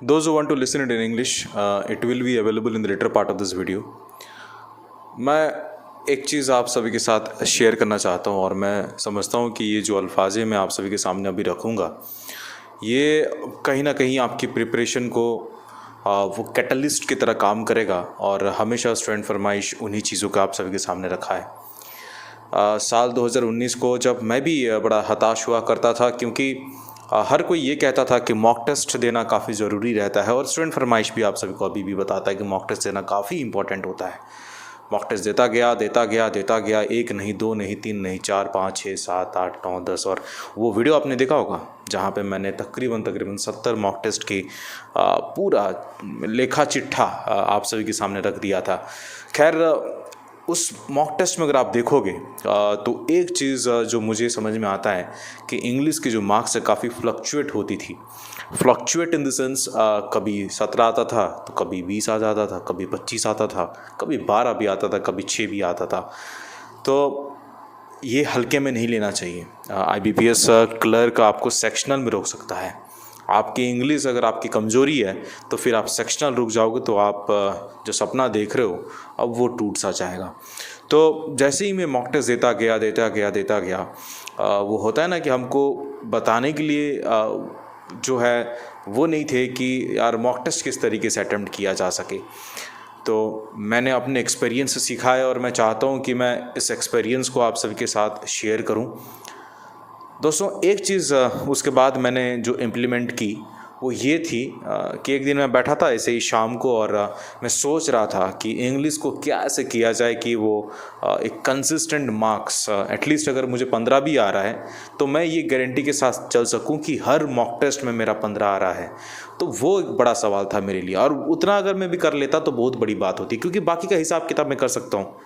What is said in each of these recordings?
Those who want to listen it in English, it will be available in the later part of this video. मैं एक चीज़ आप सभी के साथ share करना चाहता हूँ और मैं समझता हूँ कि ये जो अल्फाज़ें मैं आप सभी के सामने अभी रखूँगा, ये कहीं ना कहीं आपकी प्रिपरेशन को वो कैटलिस्ट की तरह काम करेगा। और हमेशा स्टूडेंट फरमाइश उन्हीं चीज़ों का आप सभी के सामने रखा है। साल 2019 को जब मैं भी बड़ा हताश हुआ करता था, क्योंकि हर कोई ये कहता था कि मॉक टेस्ट देना काफ़ी ज़रूरी रहता है, और स्टूडेंट फरमाइश भी आप सभी को अभी भी बताता है कि मॉक टेस्ट देना काफ़ी इंपॉर्टेंट होता है। मॉक टेस्ट देता गया, एक नहीं, दो नहीं, तीन नहीं, 4, 5, 6, 7, 8, 9, 10। और वो वीडियो आपने देखा होगा जहाँ पे मैंने तकरीबन 70 मॉक टेस्ट की पूरा लेखा चिट्ठा आप सभी के सामने रख दिया था। खैर, उस मॉक टेस्ट में अगर आप देखोगे तो एक चीज़ जो मुझे समझ में आता है कि इंग्लिश के जो मार्क्स है काफ़ी फ्लक्चुएट होती थी। फ्लक्चुएट इन द सेंस, कभी 17 आता था तो कभी 20 आ जाता था, कभी 25 आता था, कभी 12 भी आता था, कभी 6 भी आता था। तो ये हल्के में नहीं लेना चाहिए। IBPS क्लर्क आपको सेक्शनल में रोक सकता है। आपकी इंग्लिश अगर आपकी कमज़ोरी है तो फिर आप सेक्शनल रुक जाओगे तो आप जो सपना देख रहे हो अब वो टूट सा जाएगा। तो जैसे ही मैं मॉक टेस्ट देता गया, वो होता है ना कि हमको बताने के लिए जो है वो नहीं थे कि यार मॉक टेस्ट किस तरीके से अटेम्प्ट किया जा सके। तो मैंने अपने एक्सपीरियंस से सीखा है और मैं चाहता हूँ कि मैं इस एक्सपीरियंस को आप सभी के साथ शेयर करूँ। दोस्तों, एक चीज़ उसके बाद मैंने जो इम्प्लीमेंट की वो ये थी कि एक दिन मैं बैठा था ऐसे ही शाम को, और मैं सोच रहा था कि इंग्लिश को क्या ऐसे किया जाए कि वो एक कंसिस्टेंट मार्क्स, एटलीस्ट अगर मुझे 15 भी आ रहा है तो मैं ये गारंटी के साथ चल सकूं कि हर मॉक टेस्ट में मेरा 15 आ रहा है। तो वो एक बड़ा सवाल था मेरे लिए, और उतना अगर मैं भी कर लेता तो बहुत बड़ी बात होती, क्योंकि बाकी का हिसाब किताब मैं कर सकता हूँ।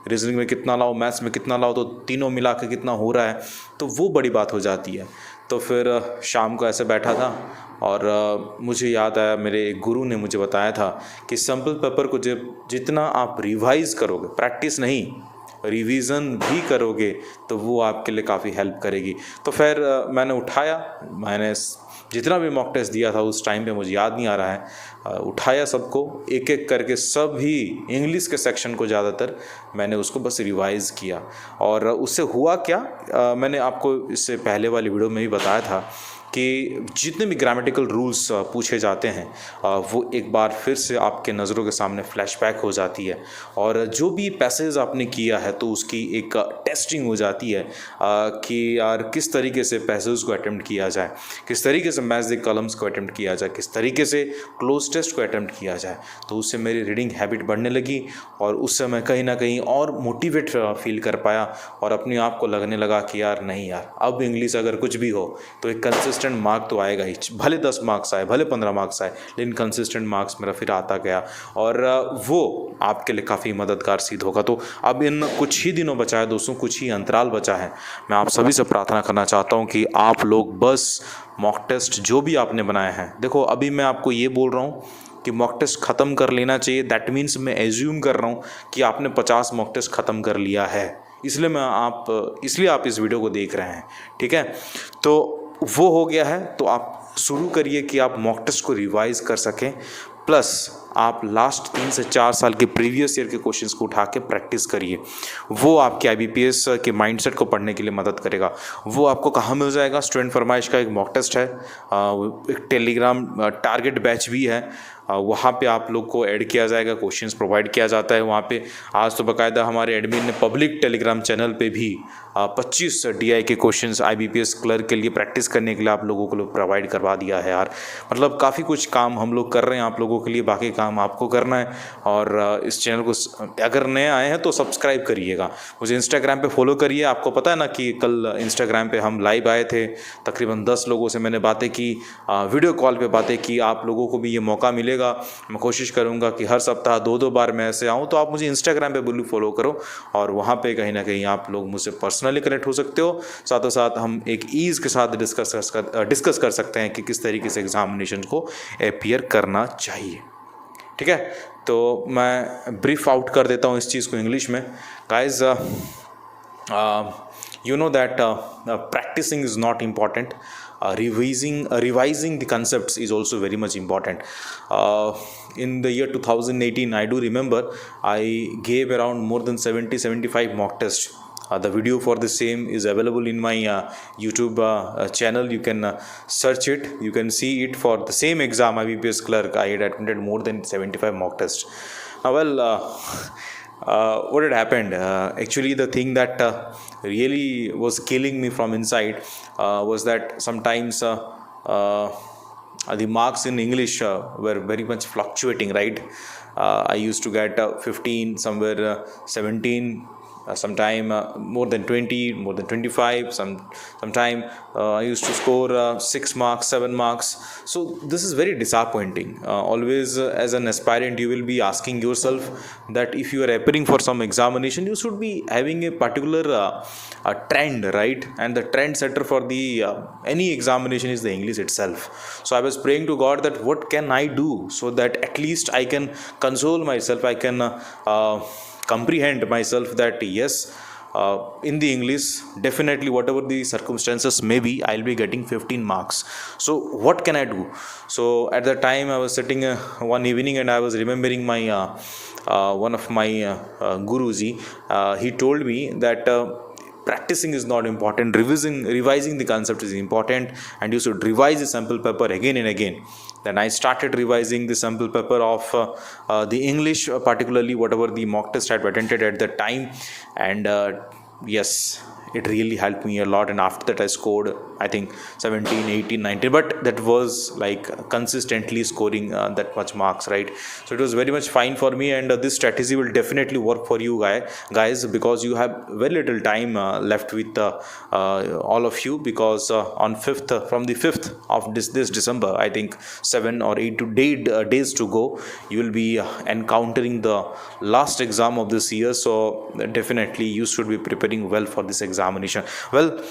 रीजनिंग में कितना लाओ, मैथ्स में कितना लाओ, तो तीनों मिला के कितना हो रहा है, तो वो बड़ी बात हो जाती है। तो फिर शाम को ऐसे बैठा था और मुझे याद आया, मेरे एक गुरु ने मुझे बताया था कि सैम्पल पेपर को जब जितना आप रिवाइज़ करोगे, प्रैक्टिस नहीं रिवीज़न भी करोगे, तो वो आपके लिए काफ़ी हेल्प करेगी। तो फिर मैंने उठाया, मैंने जितना भी मॉक टेस्ट दिया था उस टाइम पे मुझे याद नहीं आ रहा है, उठाया सबको एक एक करके, सभी इंग्लिश के सेक्शन को ज़्यादातर मैंने उसको बस रिवाइज़ किया। और उससे हुआ क्या, मैंने आपको इससे पहले वाली वीडियो में भी बताया था कि जितने भी ग्रामेटिकल रूल्स पूछे जाते हैं वो एक बार फिर से आपके नज़रों के सामने फ्लैशबैक हो जाती है, और जो भी पैसेज आपने किया है तो उसकी एक टेस्टिंग हो जाती है कि यार किस तरीके से पैसेज को अटेम्प्ट किया जाए, किस तरीके से मैच द कॉलम्स को अटेम्प्ट किया जाए, किस तरीके से क्लोज टेस्ट को अटेम्प्ट किया जाए। तो उससे मेरी रीडिंग हैबिट बढ़ने लगी और उससे मैं कहीं ना कहीं और मोटिवेट फील कर पाया, और अपने आप को लगने लगा कि यार नहीं यार, अब इंग्लिश अगर कुछ भी हो तो एक कंसिस्टेंट मार्क तो आएगा ही, भले 10 मार्क्स आए, भले 15 मार्क्स आए, लेकिन कंसिस्टेंट मार्क्स मेरा फिर आता गया, और वो आपके लिए काफ़ी मददगार सिद्ध होगा। तो अब इन कुछ ही दिनों बचा है दोस्तों, कुछ ही अंतराल बचा है। मैं आप सभी से प्रार्थना करना चाहता हूँ कि आप लोग बस मॉक टेस्ट जो भी आपने बनाए हैं, देखो अभी मैं आपको ये बोल रहा हूँ कि मॉक टेस्ट ख़त्म कर लेना चाहिए, दैट मीन्स मैं एज्यूम कर रहा हूँ कि आपने 50 मॉक टेस्ट ख़त्म कर लिया है, इसलिए आप इस वीडियो को देख रहे हैं, ठीक है। तो वो हो गया है, तो आप शुरू करिए कि आप मॉक टेस्ट को रिवाइज़ कर सकें, प्लस आप लास्ट 3 से 4 साल के प्रीवियस ईयर के क्वेश्चंस को उठा के प्रैक्टिस करिए। वो आपके IBPS के माइंडसेट को पढ़ने के लिए मदद करेगा। वो आपको कहाँ मिल जाएगा? स्टूडेंट फरमाइश का एक मॉक टेस्ट है, एक टेलीग्राम टारगेट बैच भी है, वहाँ पे आप लोग को ऐड किया जाएगा, क्वेश्चंस प्रोवाइड किया जाता है वहाँ पे। आज तो बाकायदा हमारे एडमिन ने पब्लिक टेलीग्राम चैनल पे भी 25 DI के क्वेश्चंस IBPS क्लर्क के लिए प्रैक्टिस करने के लिए आप लोगों को प्रोवाइड करवा दिया है यार। मतलब काफ़ी कुछ काम हम लोग कर रहे हैं आप लोगों के लिए, बाकी काम आपको करना है। और इस चैनल को अगर नए आए हैं तो सब्सक्राइब करिएगा, मुझे इंस्टाग्राम पे फॉलो करिए। आपको पता है ना कि कल इंस्टाग्राम पे हम लाइव आए थे, तकरीबन 10 लोगों से मैंने बातें की, वीडियो कॉल पे बातें की। आप लोगों को भी ये मौका मिलेगा, मैं कोशिश करूँगा कि हर सप्ताह 2-2 बार मैं ऐसे आऊँ। तो आप मुझे इंस्टाग्राम पे बिल्कुल फॉलो करो, और वहाँ पे कहीं ना कहीं आप लोग मुझसे पर्सनली कनेक्ट हो सकते हो। साथों साथ हम एक ईज़ के साथ डिस्कस कर सकते हैं कि किस तरीके से एग्जामिनेशन को अपीयर करना चाहिए, ठीक है। तो मैं ब्रीफ आउट कर देता हूँ इस चीज़ को इंग्लिश में। Guys, you know that practicing is not important, revising the concepts is also very much important. In the year 2018, I do remember I gave around more than 70-75 mock tests. The video for the same is available in my YouTube channel. You can search it. You can see it. For the same exam, IBPS clerk, I had attended more than 75 mock tests. What had happened? Actually, the thing that really was killing me from inside was that sometimes the marks in English were very much fluctuating, right? I used to get 15, somewhere 17, sometime more than 20, more than 25, sometime I used to score 6 marks, 7 marks. So this is very disappointing. Always as an aspirant, you will be asking yourself that if you are appearing for some examination, you should be having a particular trend, right? And the trend setter for the any examination is the English itself. So I was praying to God that what can I do so that at least I can console myself, I can comprehend myself that yes, in the English, definitely whatever the circumstances may be, I'll be getting 15 marks. So what can I do? So at that time I was sitting one evening and I was remembering my one of my guruji. He told me that practicing is not important, revising the concept is important, and you should revise the sample paper again and again. Then I started revising the sample paper of the English, particularly whatever the mock test I had attended at that time, and yes, it really helped me a lot. And after that I scored, I think 17, 18, 19, but that was like consistently scoring that much marks, right? So it was very much fine for me, and this strategy will definitely work for you guys, because you have very little time left with all of you, because on 5th, from the 5th of this December, I think 7 or 8 days to go, you will be encountering the last exam of this year. So definitely you should be preparing well for this examination. Well,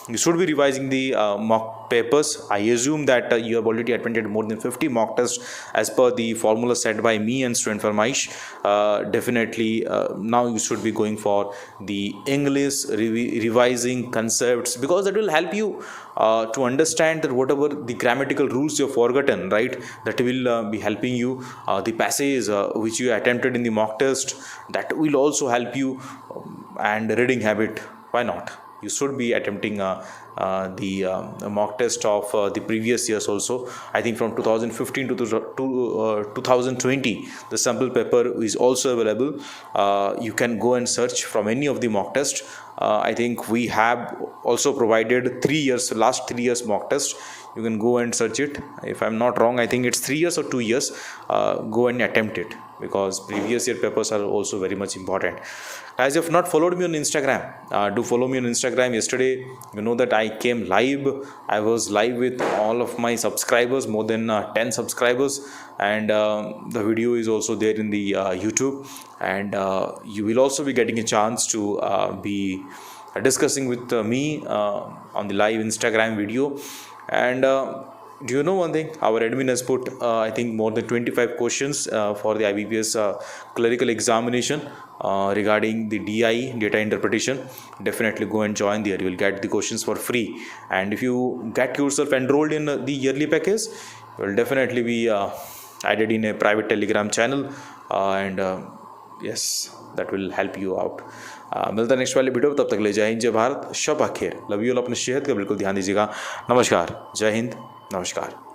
you should be revising the mock papers. I assume that you have already attended more than 50 mock tests as per the formula set by me and Student Farmaish. Definitely now you should be going for the English revising concepts, because that will help you to understand that whatever the grammatical rules you have forgotten, right, that will be helping you. The passage which you attempted in the mock test, that will also help you. And reading habit, why not? You should be attempting the mock test of the previous years also. I think from 2015 to 2020, the sample paper is also available. You can go and search from any of the mock tests. I think we have also provided last 3 years mock test. You can go and search it. If I'm not wrong, I think it's 3 years or 2 years. Go and attempt it, because previous year papers are also very much important. Guys, if not followed me on Instagram, do follow me on Instagram. Yesterday, you know that I came live. I was live with all of my subscribers, more than 10 subscribers, and the video is also there in the YouTube, and you will also be getting a chance to be discussing with me on the live Instagram video. And do you know one thing? Our admin has put I think more than 25 questions for the IBPS clerical examination regarding the DI, data interpretation. Definitely go and join there. You will get the questions for free, and if you get yourself enrolled in the yearly package, you will definitely be added in a private Telegram channel, and yes, that will help you out. मिलता है next वाले video. तब तक ले जय हिंद, जय भारत, शब आखिर, love you. अपनी सेहत का बिल्कुल ध्यान दीजिएगा। नमस्कार, जय हिंद, नमस्कार।